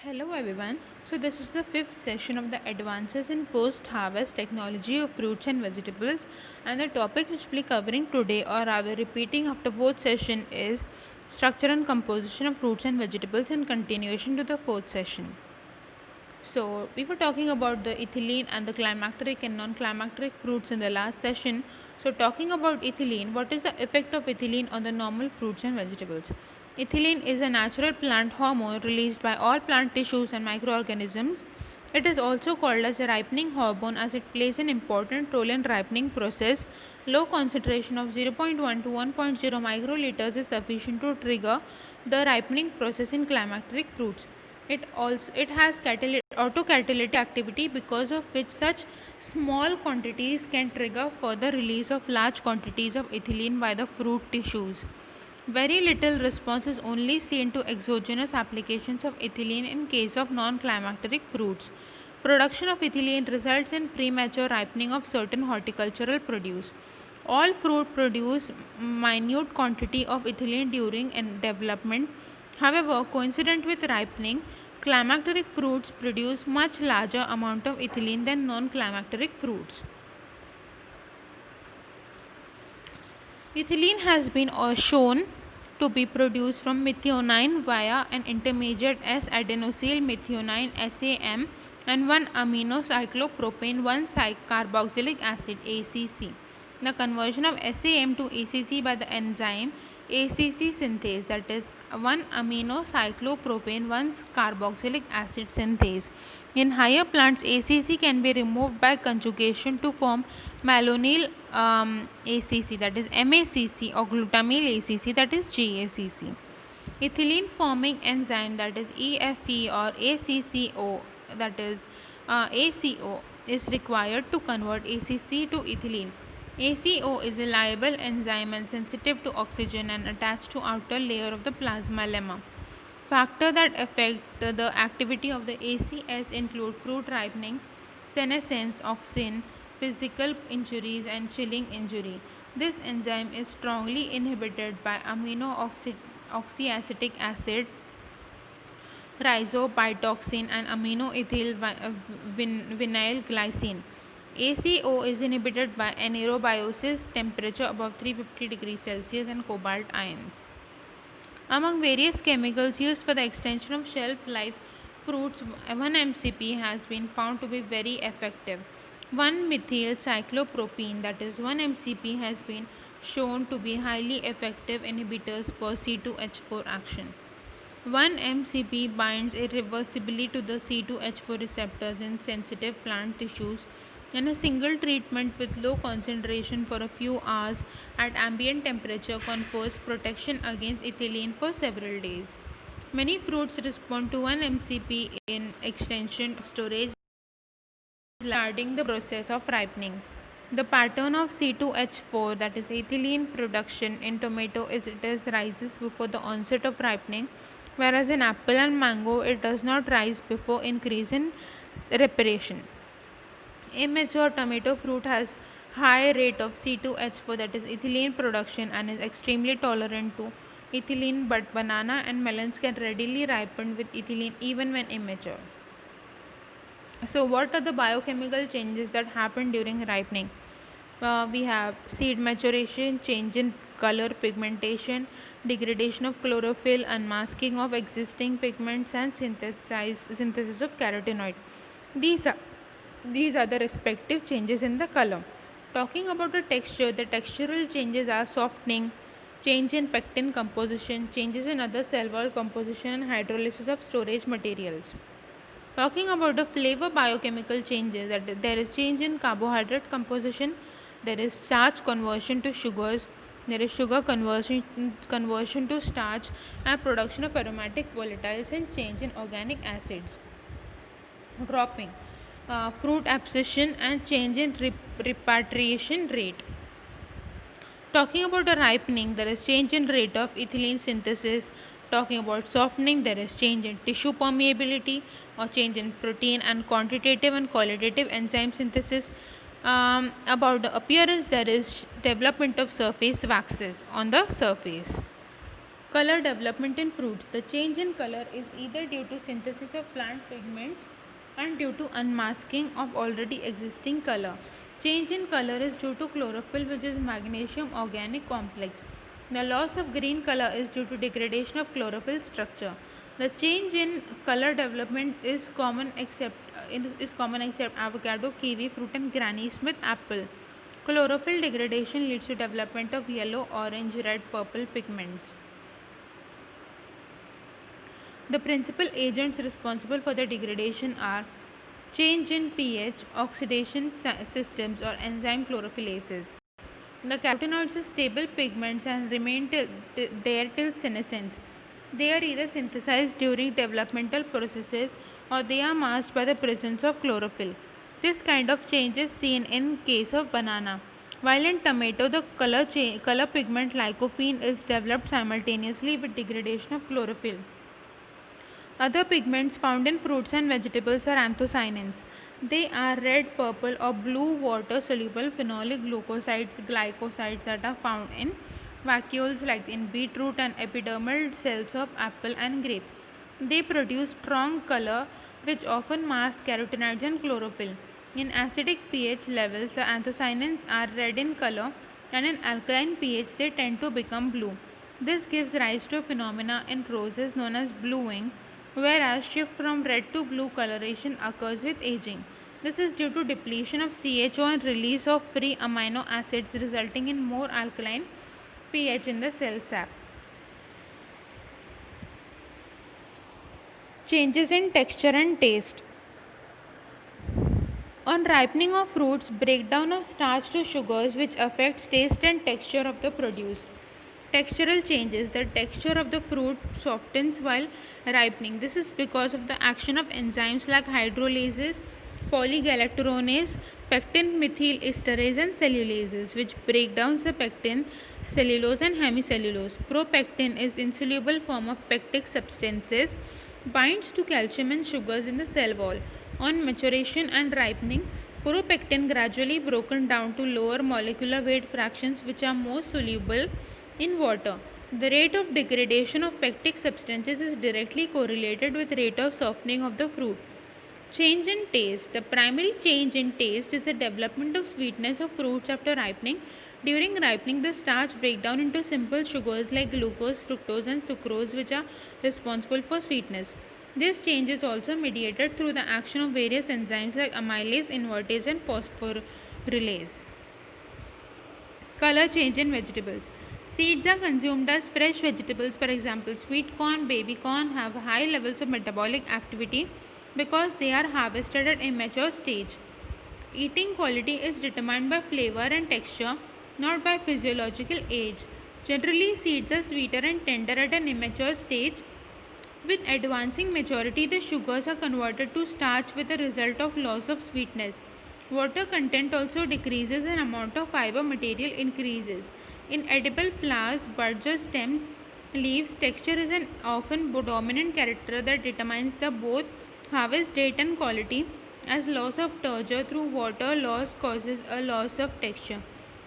Hello everyone. So this is the fifth session of the Advances in Post-Harvest Technology of Fruits and Vegetables, and the topic which we'll be covering today, or rather repeating after both session, is structure and composition of fruits and vegetables in continuation to the fourth session. So we were talking about the ethylene and the climacteric and non-climacteric fruits in the last session. So talking about ethylene, what is the effect of ethylene on the normal fruits and vegetables? Ethylene is a natural plant hormone released by all plant tissues and microorganisms. It is also called as a ripening hormone as it plays an important role in ripening process. Low concentration of 0.1 to 1.0 microliters is sufficient to trigger the ripening process in climacteric fruits. It has autocatalytic activity, because of which such small quantities can trigger further release of large quantities of ethylene by the fruit tissues. Very little response is only seen to exogenous applications of ethylene in case of non-climacteric fruits. Production of ethylene results in premature ripening of certain horticultural produce. All fruit produce minute quantity of ethylene during development. However, coincident with ripening, climacteric fruits produce much larger amount of ethylene than non-climacteric fruits. Ethylene has been shown to be produced from methionine via an intermediate S-adenosyl methionine SAM and 1-aminocyclopropane 1-carboxylic acid ACC. The conversion of SAM to ACC by the enzyme ACC synthase, that is 1-aminocyclopropane 1-carboxylic acid synthase. In higher plants, ACC can be removed by conjugation to form malonyl ACC, that is MACC, or glutamyl ACC, that is GACC. Ethylene forming enzyme, that is EFE or ACCO, that is ACO, is required to convert ACC to ethylene. ACO is a liable enzyme and sensitive to oxygen and attached to outer layer of the plasma lemma. Factors that affect the activity of the ACS include fruit ripening, senescence, auxin, physical injuries, and chilling injury. This enzyme is strongly inhibited by amino-oxyacetic acid, rhizopytoxin, and amino-ethyl vinyl glycine. ACO is inhibited by anaerobiosis, temperature above 350 degrees Celsius, and cobalt ions. Among various chemicals used for the extension of shelf life fruits, 1-MCP has been found to be very effective. 1-methyl cyclopropene, that is 1-MCP, has been shown to be highly effective inhibitors for C2H4 action. 1-MCP binds irreversibly to the C2H4 receptors in sensitive plant tissues, and a single treatment with low concentration for a few hours at ambient temperature confers protection against ethylene for several days. Many fruits respond to 1-MCP in extension of storage regarding the process of ripening. The pattern of C2H4, that is ethylene production in tomato, is it rises before the onset of ripening, whereas in apple and mango it does not rise before increase in respiration. Immature tomato fruit has high rate of C2H4, that is ethylene production, and is extremely tolerant to ethylene, but banana and melons can readily ripen with ethylene even when immature. So what are the biochemical changes that happen during ripening? We have seed maturation, change in color, pigmentation, degradation of chlorophyll, unmasking of existing pigments, and synthesis of carotenoid. These are these are the respective changes in the color. Talking about the textural changes are softening, change in pectin composition, changes in other cell wall composition, and hydrolysis of storage materials. Talking about the flavor biochemical changes, that there is change in carbohydrate composition, there is starch conversion to sugars, there is sugar conversion to starch, and production of aromatic volatiles, and change in organic acids. Dropping, fruit abscission, and change in repatriation rate. Talking about the ripening, there is change in rate of ethylene synthesis. Talking about softening, there is change in tissue permeability or change in protein and quantitative and qualitative enzyme synthesis. About the appearance, there is development of surface waxes on the surface. Color development in fruits. The change in color is either due to synthesis of plant pigments and due to unmasking of already existing color. Change in color is due to chlorophyll, which is magnesium organic complex. The loss of green color is due to degradation of chlorophyll structure. The change in color development is common except avocado, kiwi fruit, and Granny Smith apple. Chlorophyll degradation leads to development of yellow, orange, red, purple pigments. The principal agents responsible for the degradation are change in pH, oxidation systems, or enzyme chlorophyllases. The carotenoids are stable pigments and remain there till senescence. They are either synthesized during developmental processes or they are masked by the presence of chlorophyll. This kind of change is seen in case of banana. While in tomato, the color pigment lycopene is developed simultaneously with degradation of chlorophyll. Other pigments found in fruits and vegetables are anthocyanins. They are red, purple, or blue water soluble phenolic glycosides that are found in vacuoles like in beetroot and epidermal cells of apple and grape. They produce strong color which often masks carotenoids and chlorophyll. In acidic pH levels, the anthocyanins are red in color, and in alkaline pH they tend to become blue. This gives rise to a phenomena in roses known as bluing, whereas shift from red to blue coloration occurs with aging. This is due to depletion of CHO and release of free amino acids, resulting in more alkaline pH in the cell sap. Changes in texture and taste. On ripening of fruits, breakdown of starch to sugars which affects taste and texture of the produce. Textural changes. The texture of the fruit softens while ripening. This is because of the action of enzymes like hydrolases, polygalacturonase, pectin methyl esterase, and cellulases, which break down the pectin, cellulose, and hemicellulose. Propectin is insoluble form of pectic substances, binds to calcium and sugars in the cell wall. On maturation and ripening, propectin gradually broken down to lower molecular weight fractions which are more soluble in water. The rate of degradation of pectic substances is directly correlated with rate of softening of the fruit. Change in taste. The primary change in taste is the development of sweetness of fruits after ripening. During ripening, the starch break down into simple sugars like glucose, fructose, and sucrose, which are responsible for sweetness. This change is also mediated through the action of various enzymes like amylase, invertase, and phosphorylase. Color change in vegetables. Seeds are consumed as fresh vegetables. For example, sweet corn, baby corn have high levels of metabolic activity because they are harvested at immature stage. Eating quality is determined by flavor and texture, not by physiological age. Generally, seeds are sweeter and tender at an immature stage. With advancing maturity, the sugars are converted to starch with the result of loss of sweetness. Water content also decreases and amount of fiber material increases. In edible flowers, buds or stems, leaves, texture is an often dominant character that determines the both harvest date and quality, as loss of turgor through water loss causes a loss of texture.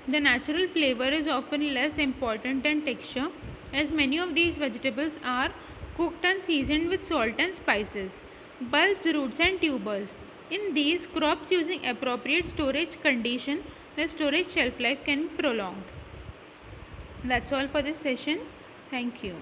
The natural flavor is often less important than texture, as many of these vegetables are cooked and seasoned with salt and spices. Bulbs, roots, and tubers. In these crops using appropriate storage condition, the storage shelf life can be prolonged. That's all for this session. Thank you.